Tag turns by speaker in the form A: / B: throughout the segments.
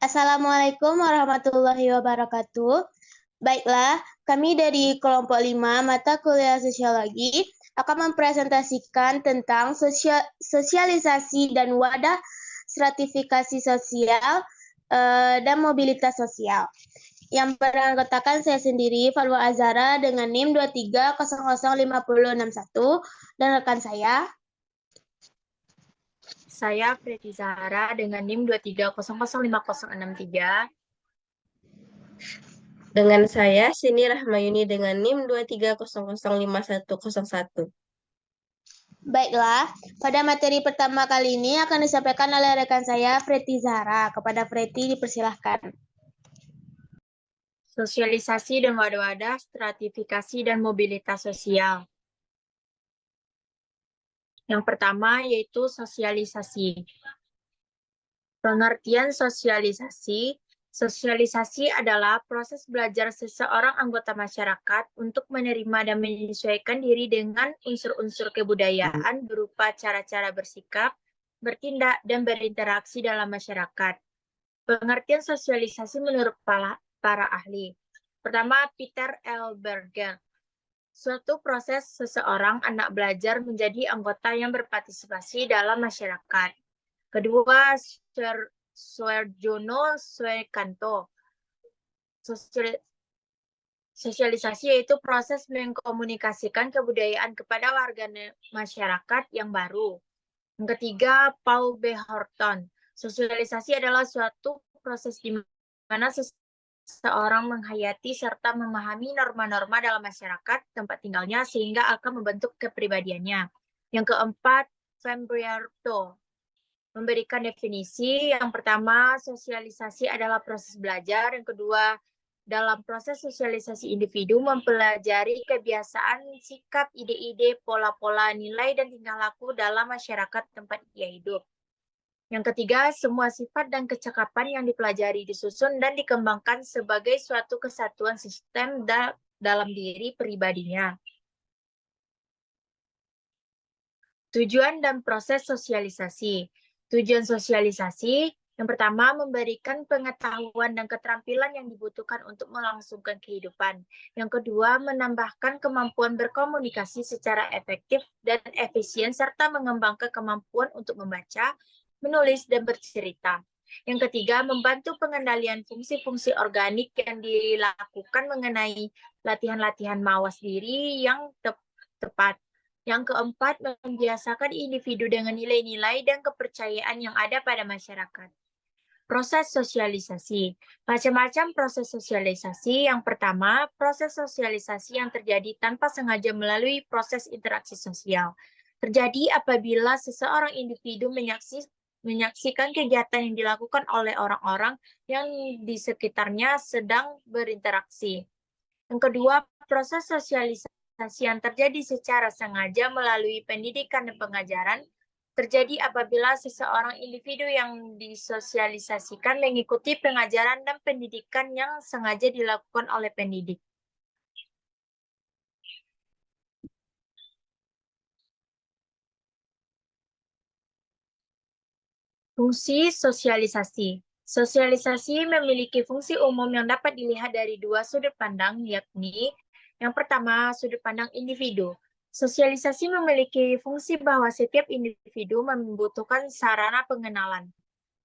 A: Assalamualaikum warahmatullahi wabarakatuh. Baiklah, kami dari kelompok 5 mata kuliah sosiologi akan mempresentasikan tentang sosialisasi dan wadah stratifikasi sosial dan mobilitas sosial. Yang beranggotakan saya sendiri, Falwa Azhara dengan NIM 23005061 dan rekan
B: Saya Preti Zahara dengan NIM 23005063.
C: Dengan saya, Sini Rahmayuni dengan NIM 23005101.
A: Baiklah, pada materi pertama kali ini akan disampaikan oleh rekan saya, Preti Zahra. Kepada Preti, dipersilahkan.
B: Sosialisasi dan wadah-wadah stratifikasi dan mobilitas sosial. Yang pertama yaitu sosialisasi. Pengertian sosialisasi. Sosialisasi adalah proses belajar seseorang anggota masyarakat untuk menerima dan menyesuaikan diri dengan unsur-unsur kebudayaan berupa cara-cara bersikap, bertindak, dan berinteraksi dalam masyarakat. Pengertian sosialisasi menurut para ahli. Pertama, Peter L. Berger. Suatu proses seseorang anak belajar menjadi anggota yang berpartisipasi dalam masyarakat. Kedua, Suarjono Suekanto. Sosialisasi yaitu proses mengkomunikasikan kebudayaan kepada warga masyarakat yang baru. Yang ketiga, Paul B. Horton. Sosialisasi adalah suatu proses di mana seseorang menghayati serta memahami norma-norma dalam masyarakat tempat tinggalnya sehingga akan membentuk kepribadiannya. Yang keempat, Fembriarto memberikan definisi. Yang pertama, sosialisasi adalah proses belajar. Yang kedua, dalam proses sosialisasi individu mempelajari kebiasaan, sikap, ide-ide, pola-pola, nilai, dan tingkah laku dalam masyarakat tempat ia hidup. Yang ketiga, semua sifat dan kecakapan yang dipelajari disusun dan dikembangkan sebagai suatu kesatuan sistem dalam diri pribadinya. Tujuan dan proses sosialisasi. Tujuan sosialisasi yang pertama, memberikan pengetahuan dan keterampilan yang dibutuhkan untuk melangsungkan kehidupan. Yang kedua, menambahkan kemampuan berkomunikasi secara efektif dan efisien, serta mengembangkan kemampuan untuk membaca, menulis, dan bercerita. Yang ketiga, membantu pengendalian fungsi-fungsi organik yang dilakukan mengenai latihan-latihan mawas diri yang tepat. Yang keempat, membiasakan individu dengan nilai-nilai dan kepercayaan yang ada pada masyarakat. Proses sosialisasi. Macam-macam proses sosialisasi. Yang pertama, proses sosialisasi yang terjadi tanpa sengaja melalui proses interaksi sosial. Terjadi apabila seseorang individu menyaksikan kegiatan yang dilakukan oleh orang-orang yang di sekitarnya sedang berinteraksi. Yang kedua, proses sosialisasi yang terjadi secara sengaja melalui pendidikan dan pengajaran terjadi apabila seseorang individu yang disosialisasikan mengikuti pengajaran dan pendidikan yang sengaja dilakukan oleh pendidik. Fungsi sosialisasi. Sosialisasi memiliki fungsi umum yang dapat dilihat dari dua sudut pandang, yakni yang pertama, sudut pandang individu. Sosialisasi memiliki fungsi bahwa setiap individu membutuhkan sarana pengenalan,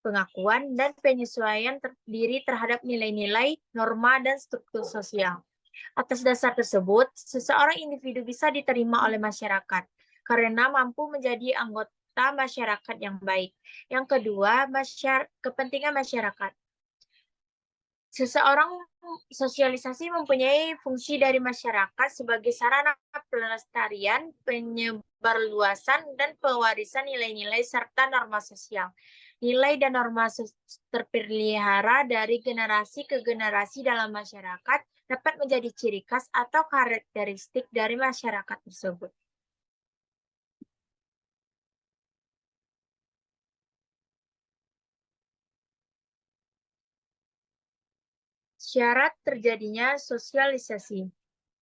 B: pengakuan, dan penyesuaian diri terhadap nilai-nilai, norma, dan struktur sosial. Atas dasar tersebut, seseorang individu bisa diterima oleh masyarakat karena mampu menjadi anggota masyarakat yang baik. Yang kedua, kepentingan masyarakat. Seseorang sosialisasi mempunyai fungsi dari masyarakat sebagai sarana pelestarian, penyebarluasan, dan pewarisan nilai-nilai serta norma sosial. Nilai dan norma terpelihara dari generasi ke generasi dalam masyarakat dapat menjadi ciri khas atau karakteristik dari masyarakat tersebut. Syarat terjadinya sosialisasi.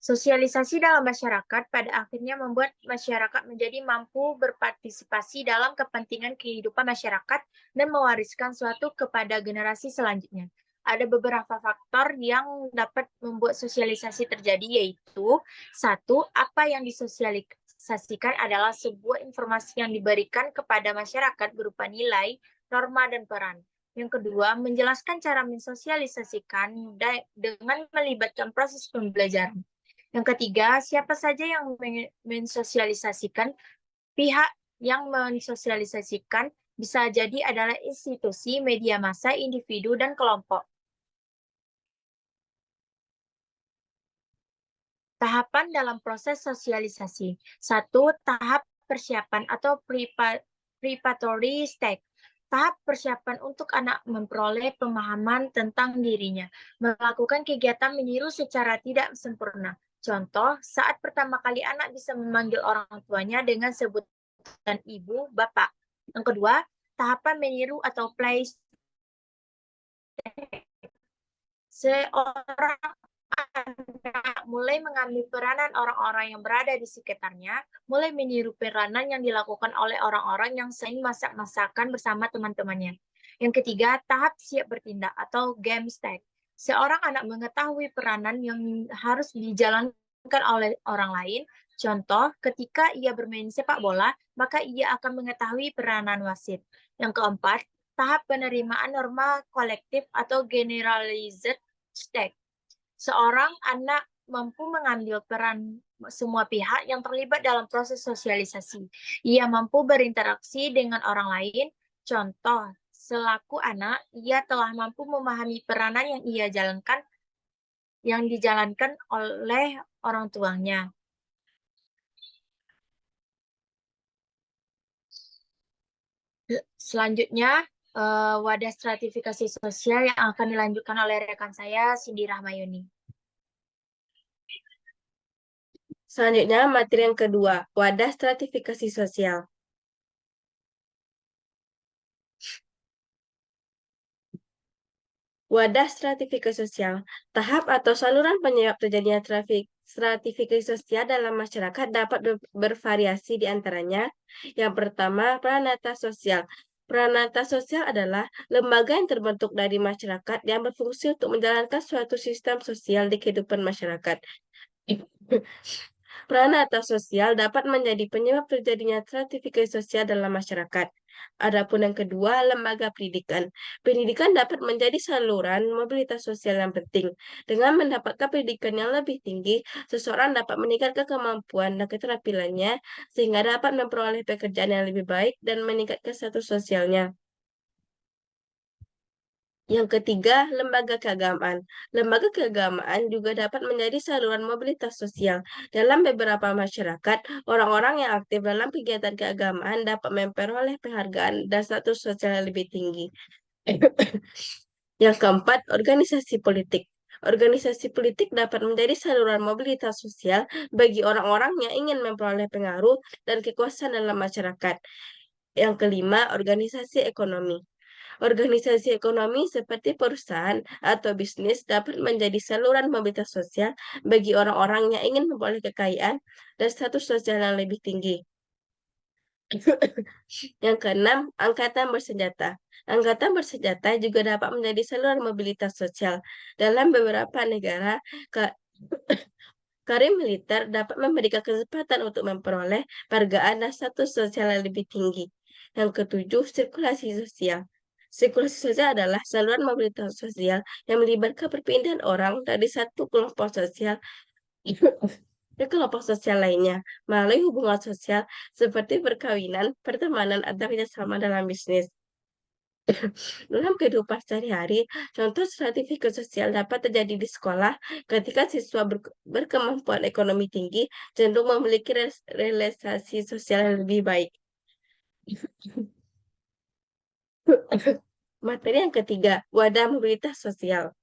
B: Sosialisasi dalam masyarakat pada akhirnya membuat masyarakat menjadi mampu berpartisipasi dalam kepentingan kehidupan masyarakat dan mewariskan suatu kepada generasi selanjutnya. Ada beberapa faktor yang dapat membuat sosialisasi terjadi, yaitu satu, apa yang disosialisasikan adalah sebuah informasi yang diberikan kepada masyarakat berupa nilai, norma, dan peran. Yang kedua, menjelaskan cara mensosialisasikan dengan melibatkan proses pembelajaran. Yang ketiga, siapa saja yang mensosialisasikan? Pihak yang mensosialisasikan bisa jadi adalah institusi, media massa, individu, dan kelompok. Tahapan dalam proses sosialisasi. 1. Tahap persiapan atau preparatory stage. Tahap persiapan untuk anak memperoleh pemahaman tentang dirinya. Melakukan kegiatan meniru secara tidak sempurna. Contoh, saat pertama kali anak bisa memanggil orang tuanya dengan sebutan ibu, bapak. Yang kedua, tahapan meniru atau play. Seorang anak mulai mengambil peranan orang-orang yang berada di sekitarnya, mulai meniru peranan yang dilakukan oleh orang-orang yang sering masak-masakan bersama teman-temannya. Yang ketiga, tahap siap bertindak atau game stage. Seorang anak mengetahui peranan yang harus dijalankan oleh orang lain. Contoh, ketika ia bermain sepak bola, maka ia akan mengetahui peranan wasit. Yang keempat, tahap penerimaan norma kolektif atau generalized stage. Seorang anak mampu mengambil peran semua pihak yang terlibat dalam proses sosialisasi. Ia mampu berinteraksi dengan orang lain. Contoh, selaku anak, ia telah mampu memahami peranan yang dijalankan oleh orang tuanya. Selanjutnya, wadah stratifikasi sosial yang akan dilanjutkan oleh rekan saya, Cindy Rahmayuni.
C: Selanjutnya, materi yang kedua, wadah stratifikasi sosial. Wadah stratifikasi sosial, tahap atau saluran penyebab terjadinya stratifikasi sosial dalam masyarakat dapat bervariasi di antaranya. Yang pertama, pranata sosial. Pranata sosial adalah lembaga yang terbentuk dari masyarakat yang berfungsi untuk menjalankan suatu sistem sosial di kehidupan masyarakat. Pranata sosial dapat menjadi penyebab terjadinya stratifikasi sosial dalam masyarakat. Adapun yang kedua, lembaga pendidikan. Pendidikan dapat menjadi saluran mobilitas sosial yang penting. Dengan mendapatkan pendidikan yang lebih tinggi, seseorang dapat meningkatkan kemampuan dan keterampilannya sehingga dapat memperoleh pekerjaan yang lebih baik dan meningkatkan status sosialnya. Yang ketiga, lembaga keagamaan. Lembaga keagamaan juga dapat menjadi saluran mobilitas sosial. Dalam beberapa masyarakat, orang-orang yang aktif dalam kegiatan keagamaan dapat memperoleh penghargaan dan status sosial yang lebih tinggi. Yang keempat, organisasi politik. Organisasi politik dapat menjadi saluran mobilitas sosial bagi orang-orang yang ingin memperoleh pengaruh dan kekuasaan dalam masyarakat. Yang kelima, organisasi ekonomi. Organisasi ekonomi seperti perusahaan atau bisnis dapat menjadi saluran mobilitas sosial bagi orang-orang yang ingin memperoleh kekayaan dan status sosial yang lebih tinggi. Yang keenam, angkatan bersenjata. Angkatan bersenjata juga dapat menjadi saluran mobilitas sosial. Dalam beberapa negara, karir militer dapat memberikan kesempatan untuk memperoleh penghargaan dan status sosial yang lebih tinggi. Yang ketujuh, sirkulasi sosial. Sirkulasi sosial adalah saluran mobilitas sosial yang melibatkan perpindahan orang dari satu kelompok sosial ke kelompok sosial lainnya melalui hubungan sosial seperti perkawinan, pertemanan, atau kerjasama dalam bisnis. Dalam kehidupan sehari-hari, contoh stratifikasi sosial dapat terjadi di sekolah ketika siswa berkemampuan ekonomi tinggi cenderung memiliki relasi sosial yang lebih baik. Materi yang ketiga, wadah mobilitas sosial.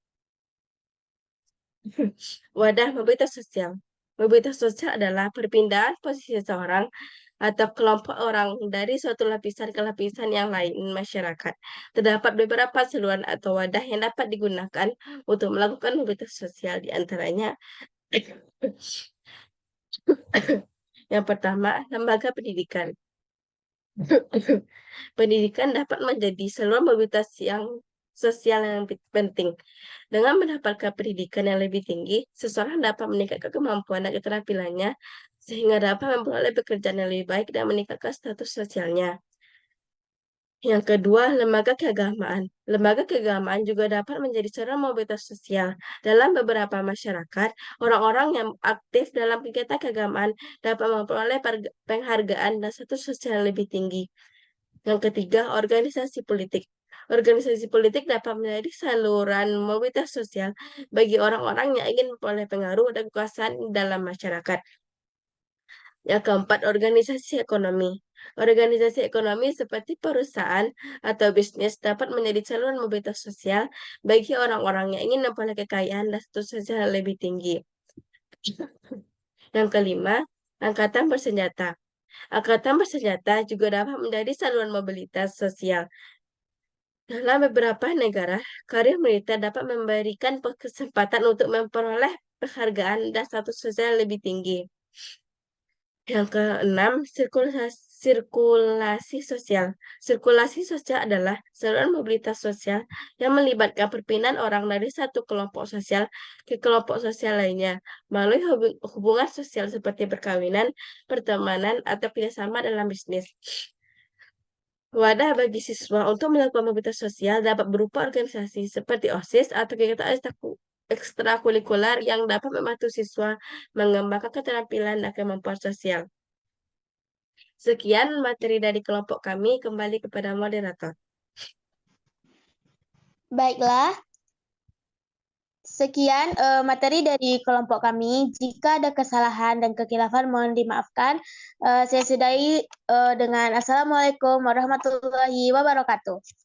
C: Wadah mobilitas sosial. Mobilitas sosial adalah perpindahan posisi seseorang atau kelompok orang dari suatu lapisan ke lapisan yang lain masyarakat. Terdapat beberapa saluran atau wadah yang dapat digunakan untuk melakukan mobilitas sosial, di antaranya Yang pertama, lembaga pendidikan. Pendidikan dapat menjadi saluran mobilitas yang sosial yang penting. Dengan mendapatkan pendidikan yang lebih tinggi, seseorang dapat meningkatkan kemampuan dan keterampilannya sehingga dapat memperoleh pekerjaan yang lebih baik dan meningkatkan status sosialnya. Yang kedua, lembaga keagamaan. Lembaga keagamaan juga dapat menjadi saluran mobilitas sosial. Dalam beberapa masyarakat, orang-orang yang aktif dalam kegiatan keagamaan dapat memperoleh penghargaan dan status sosial lebih tinggi. Yang ketiga, organisasi politik. Organisasi politik dapat menjadi saluran mobilitas sosial bagi orang-orang yang ingin memperoleh pengaruh dan kekuasaan dalam masyarakat. Yang keempat, organisasi ekonomi. Organisasi ekonomi seperti perusahaan atau bisnis dapat menjadi saluran mobilitas sosial bagi orang-orang yang ingin memperoleh kekayaan dan status sosial lebih tinggi. Yang kelima, angkatan bersenjata. Angkatan bersenjata juga dapat menjadi saluran mobilitas sosial. Dalam beberapa negara, karir militer dapat memberikan kesempatan untuk memperoleh penghargaan dan status sosial lebih tinggi. Yang keenam, sirkulasi sosial. Sirkulasi sosial adalah saluran mobilitas sosial yang melibatkan perpindahan orang dari satu kelompok sosial ke kelompok sosial lainnya melalui hubungan sosial seperti perkawinan, pertemanan, atau kerjasama dalam bisnis. Wadah bagi siswa untuk melakukan mobilitas sosial dapat berupa organisasi seperti OSIS atau kegiatan ekstrakurikuler yang dapat membantu siswa mengembangkan keterampilan dan kemampuan sosial. Sekian materi dari kelompok kami, kembali kepada moderator.
A: Baiklah, sekian materi dari kelompok kami. Jika ada kesalahan dan kekhilafan mohon dimaafkan. Saya sudahi dengan Assalamualaikum warahmatullahi wabarakatuh.